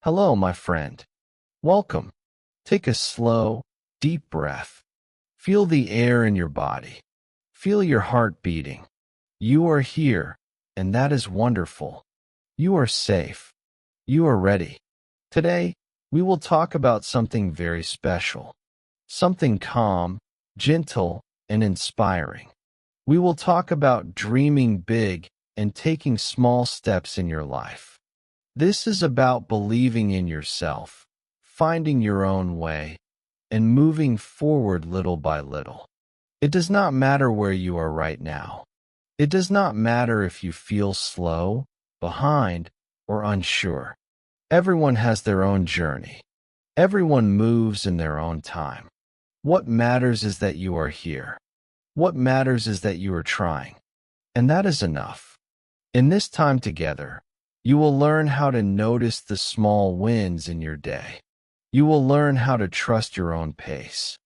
Hello, my friend. Welcome. Take a slow, deep breath. Feel the air in your body. Feel your heart beating. You are here, and that is wonderful. You are safe. You are ready. Today, we will talk about something very special. Something calm, gentle, and inspiring. We will talk about dreaming big and taking small steps in your life. This is about believing in yourself, finding your own way, and moving forward little by little. It does not matter where you are right now. It does not matter if you feel slow, behind, or unsure. Everyone has their own journey. Everyone moves in their own time. What matters is that you are here. What matters is that you are trying. And that is enough. In this time together, you will learn how to notice the small wins in your day. You will learn how to trust your own pace.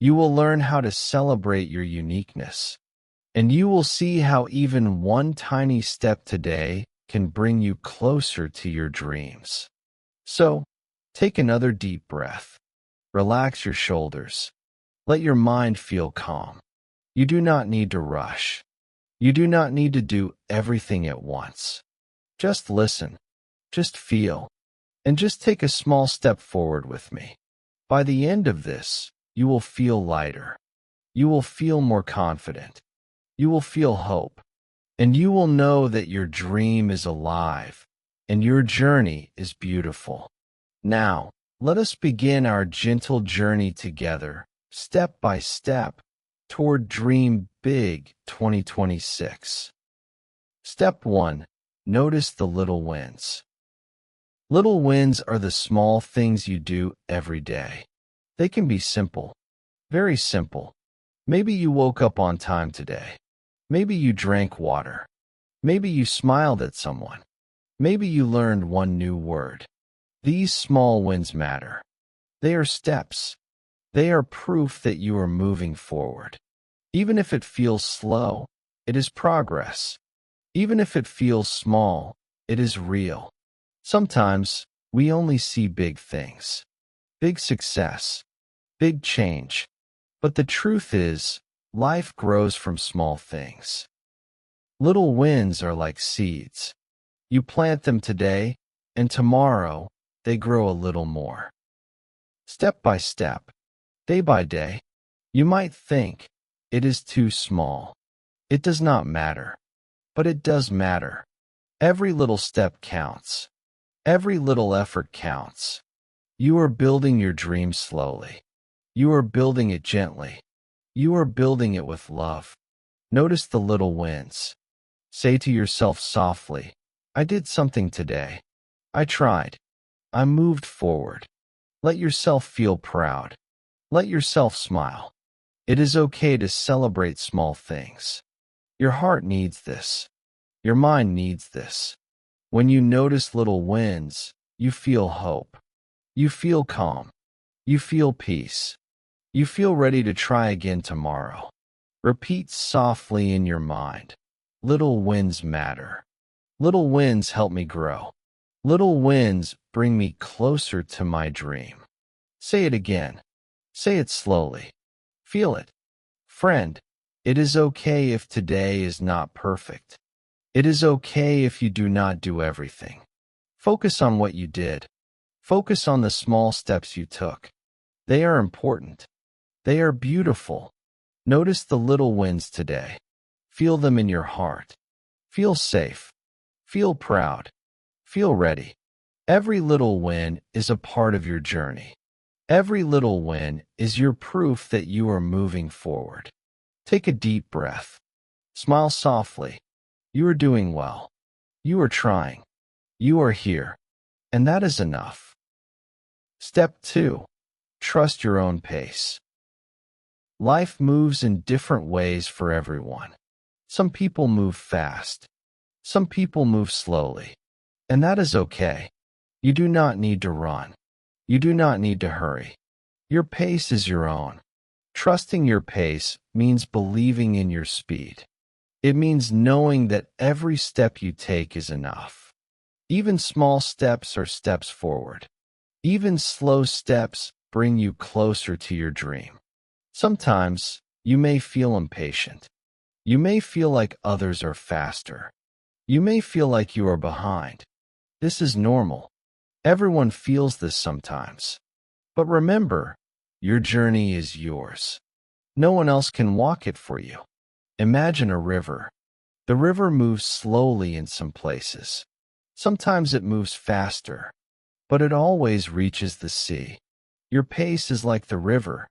You will learn how to celebrate your uniqueness. And you will see how even one tiny step today can bring you closer to your dreams. So, take another deep breath. Relax your shoulders. Let your mind feel calm. You do not need to rush. You do not need to do everything at once. Just listen, just feel, and just take a small step forward with me. By the end of this, you will feel lighter. You will feel more confident. You will feel hope. And you will know that your dream is alive and your journey is beautiful. Now, let us begin our gentle journey together, step by step, toward Dream Big 2026. Step 1. Notice the little wins. Little wins are the small things you do every day. They can be simple, very simple. Maybe you woke up on time today. Maybe you drank water. Maybe you smiled at someone. Maybe you learned one new word. These small wins matter. They are steps. They are proof that you are moving forward. Even if it feels slow, it is progress. Even if it feels small, it is real. Sometimes, we only see big things, big success, big change. But the truth is, life grows from small things. Little wins are like seeds. You plant them today, and tomorrow, they grow a little more. Step by step, day by day, you might think, it is too small. It does not matter. But it does matter. Every little step counts. Every little effort counts. You are building your dream slowly. You are building it gently. You are building it with love. Notice the little wins. Say to yourself softly, I did something today. I tried. I moved forward. Let yourself feel proud. Let yourself smile. It is okay to celebrate small things. Your heart needs this. Your mind needs this. When you notice little wins, you feel hope. You feel calm. You feel peace. You feel ready to try again tomorrow. Repeat softly in your mind. Little wins matter. Little wins help me grow. Little wins bring me closer to my dream. Say it again. Say it slowly. Feel it. Friend, it is okay if today is not perfect. It is okay if you do not do everything. Focus on what you did. Focus on the small steps you took. They are important. They are beautiful. Notice the little wins today. Feel them in your heart. Feel safe. Feel proud. Feel ready. Every little win is a part of your journey. Every little win is your proof that you are moving forward. Take a deep breath. Smile softly. You are doing well. You are trying. You are here. And that is enough. Step 2. Trust your own pace. Life moves in different ways for everyone. Some people move fast. Some people move slowly. And that is okay. You do not need to run. You do not need to hurry. Your pace is your own. Trusting your pace means believing in your speed. It means knowing that every step you take is enough. Even small steps are steps forward. Even slow steps bring you closer to your dream. Sometimes you may feel impatient. You may feel like others are faster. You may feel like you are behind. This is normal. Everyone feels this sometimes. But remember, your journey is yours. No one else can walk it for you. Imagine a river. The river moves slowly in some places. Sometimes it moves faster, but it always reaches the sea. Your pace is like the river.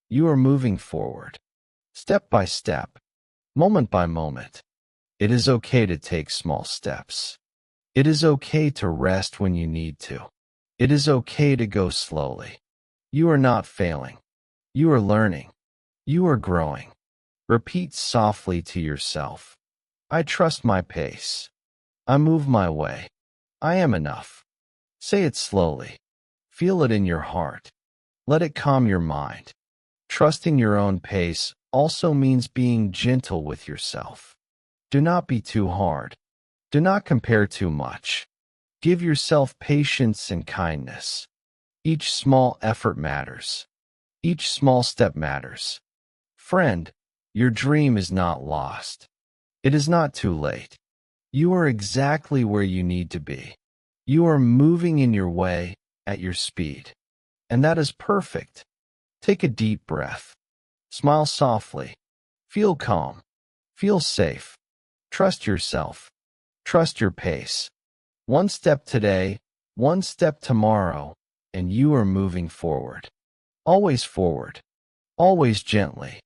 You are moving forward, step by step, moment by moment. It is okay to take small steps. It is okay to rest when you need to. It is okay to go slowly. You are not failing. You are learning. You are growing. Repeat softly to yourself. I trust my pace. I move my way. I am enough. Say it slowly. Feel it in your heart. Let it calm your mind. Trusting your own pace also means being gentle with yourself. Do not be too hard. Do not compare too much. Give yourself patience and kindness. Each small effort matters. Each small step matters. Friend, your dream is not lost. It is not too late. You are exactly where you need to be. You are moving in your way at your speed. And that is perfect. Take a deep breath. Smile softly. Feel calm. Feel safe. Trust yourself. Trust your pace. One step today, one step tomorrow, and you are moving forward. Always forward. Always gently.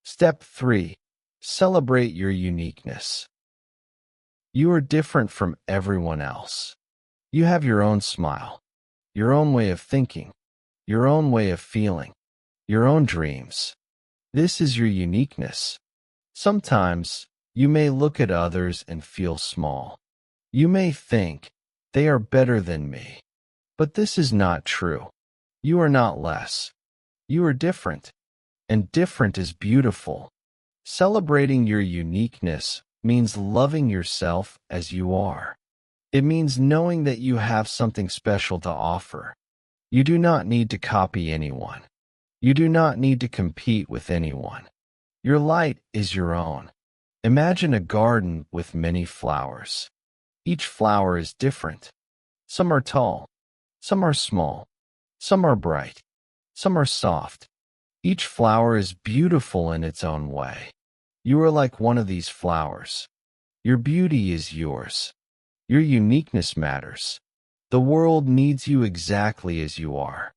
Step 3. Celebrate your uniqueness. You are different from everyone else. You have your own smile, your own way of thinking, your own way of feeling, your own dreams. This is your uniqueness. Sometimes you may look at others and feel small. You may think, they are better than me. But this is not true. You are not less. You are different. And different is beautiful. Celebrating your uniqueness means loving yourself as you are. It means knowing that you have something special to offer. You do not need to copy anyone. You do not need to compete with anyone. Your light is your own. Imagine a garden with many flowers. Each flower is different. Some are tall. Some are small. Some are bright. Some are soft. Each flower is beautiful in its own way. You are like one of these flowers. Your beauty is yours. Your uniqueness matters. The world needs you exactly as you are.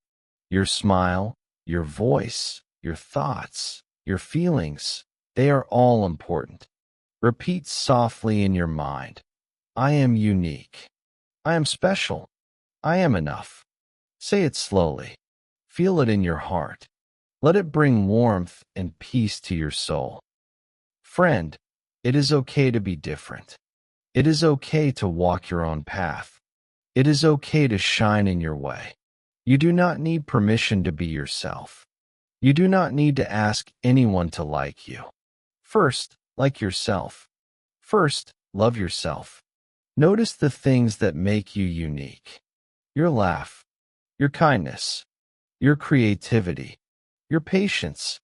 Your smile, your voice, your thoughts, your feelings, they are all important. Repeat softly in your mind. I am unique. I am special. I am enough. Say it slowly. Feel it in your heart. Let it bring warmth and peace to your soul. Friend, it is okay to be different. It is okay to walk your own path. It is okay to shine in your way. You do not need permission to be yourself. You do not need to ask anyone to like you. First, like yourself. First, love yourself. Notice the things that make you unique. Your laugh, your kindness, your creativity, your patience,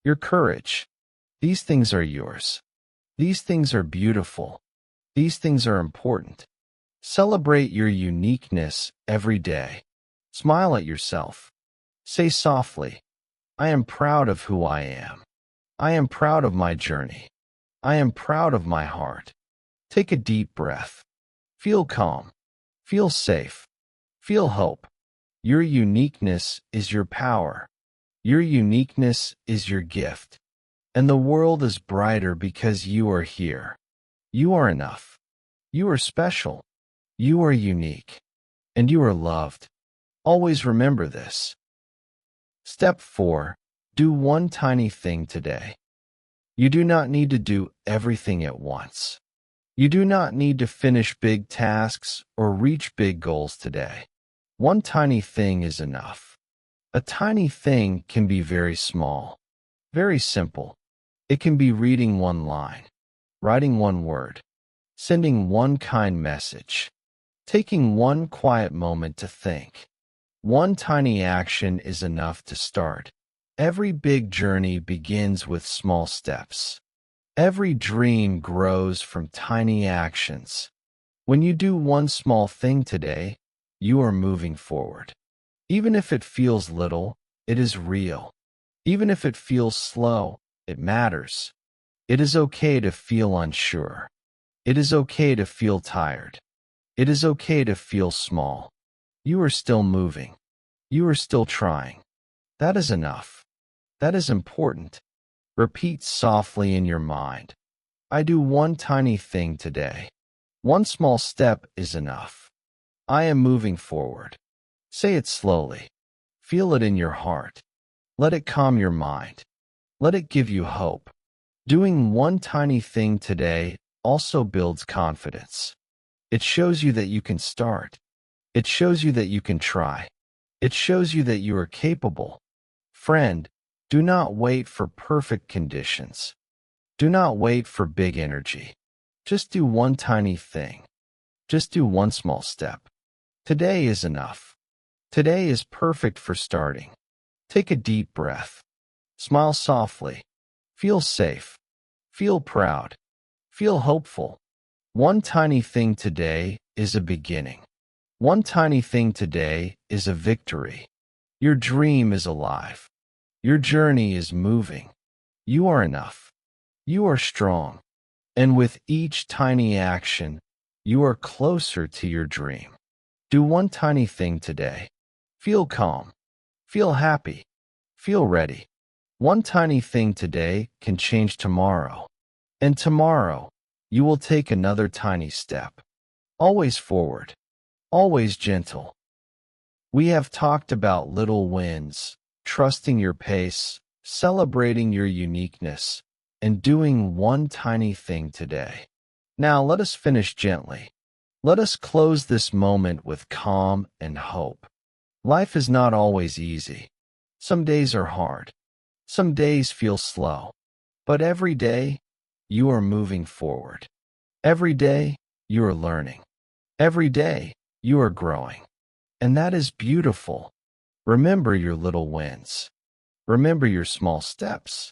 your courage. These things are yours. These things are beautiful. These things are important. Celebrate your uniqueness every day. Smile at yourself. Say softly, I am proud of who I am. I am proud of my journey. I am proud of my heart. Take a deep breath. Feel calm. Feel safe. Feel hope. Your uniqueness is your power. Your uniqueness is your gift. And the world is brighter because you are here. You are enough. You are special. You are unique. And you are loved. Always remember this. Step 4. Do one tiny thing today. You do not need to do everything at once. You do not need to finish big tasks or reach big goals today. One tiny thing is enough. A tiny thing can be very small, very simple. It can be reading one line, writing one word, sending one kind message. Taking one quiet moment to think. One tiny action is enough to start. Every big journey begins with small steps. Every dream grows from tiny actions. When you do one small thing today, you are moving forward. Even if it feels little, it is real. Even if it feels slow, it matters. It is okay to feel unsure. It is okay to feel tired. It is okay to feel small. You are still moving. You are still trying. That is enough. That is important. Repeat softly in your mind. I do one tiny thing today. One small step is enough. I am moving forward. Say it slowly. Feel it in your heart. Let it calm your mind. Let it give you hope. Doing one tiny thing today also builds confidence. It shows you that you can start. It shows you that you can try. It shows you that you are capable. Friend, do not wait for perfect conditions. Do not wait for big energy. Just do one tiny thing. Just do one small step. Today is enough. Today is perfect for starting. Take a deep breath. Smile softly. Feel safe. Feel proud. Feel hopeful. One tiny thing today is a beginning. One tiny thing today is a victory. Your dream is alive. Your journey is moving. You are enough. You are strong. And with each tiny action, you are closer to your dream. Do one tiny thing today. Feel calm. Feel happy. Feel ready. One tiny thing today can change tomorrow. And tomorrow, you will take another tiny step. Always forward. Always gentle. We have talked about little wins, trusting your pace, celebrating your uniqueness, and doing one tiny thing today. Now let us finish gently. Let us close this moment with calm and hope. Life is not always easy. Some days are hard. Some days feel slow. But every day, you are moving forward. Every day, you are learning. Every day, you are growing. And that is beautiful. Remember your little wins. Remember your small steps.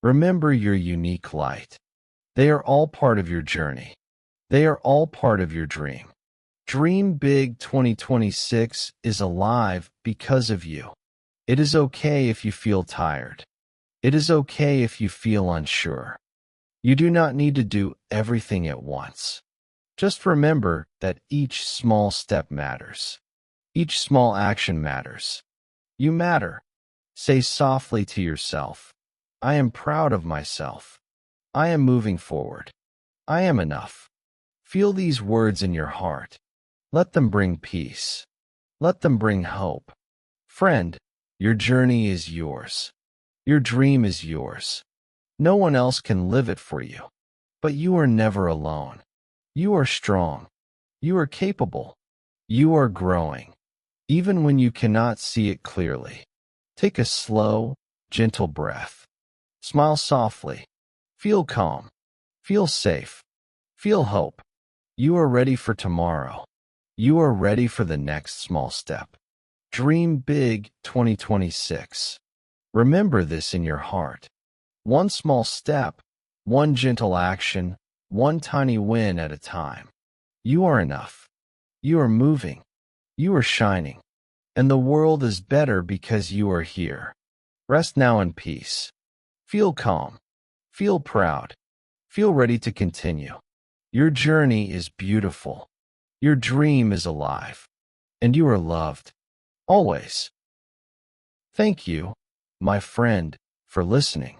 Remember your unique light. They are all part of your journey. They are all part of your dream. Dream Big 2026 is alive because of you. It is okay if you feel tired. It is okay if you feel unsure. You do not need to do everything at once. Just remember that each small step matters. Each small action matters. You matter. Say softly to yourself, I am proud of myself. I am moving forward. I am enough. Feel these words in your heart. Let them bring peace. Let them bring hope. Friend, your journey is yours. Your dream is yours. No one else can live it for you. But you are never alone. You are strong. You are capable. You are growing. Even when you cannot see it clearly. Take a slow, gentle breath. Smile softly. Feel calm. Feel safe. Feel hope. You are ready for tomorrow. You are ready for the next small step. Dream Big 2026. Remember this in your heart. One small step, one gentle action, one tiny win at a time. You are enough. You are moving. You are shining. And the world is better because you are here. Rest now in peace. Feel calm. Feel proud. Feel ready to continue. Your journey is beautiful. Your dream is alive. And you are loved. Always. Thank you, my friend, for listening.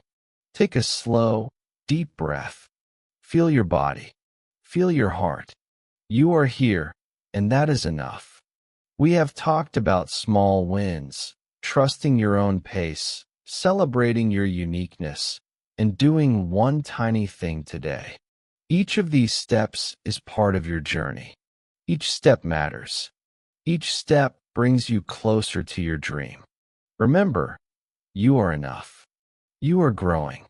Take a slow, deep breath. Feel your body. Feel your heart. You are here, and that is enough. We have talked about small wins, trusting your own pace, celebrating your uniqueness, and doing one tiny thing today. Each of these steps is part of your journey. Each step matters. Each step brings you closer to your dream. Remember, you are enough. You are growing.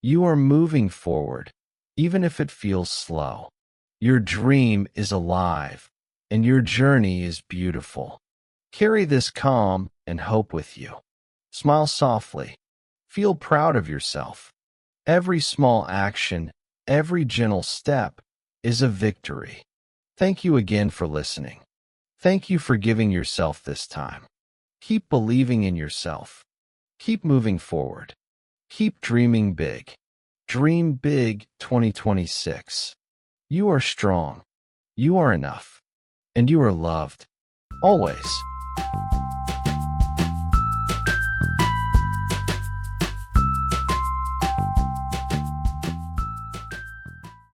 You are moving forward, even if it feels slow. Your dream is alive, and your journey is beautiful. Carry this calm and hope with you. Smile softly. Feel proud of yourself. Every small action, every gentle step is a victory. Thank you again for listening. Thank you for giving yourself this time. Keep believing in yourself. Keep moving forward. Keep dreaming big. Dream big 2026. You are strong. You are enough. And you are loved. Always.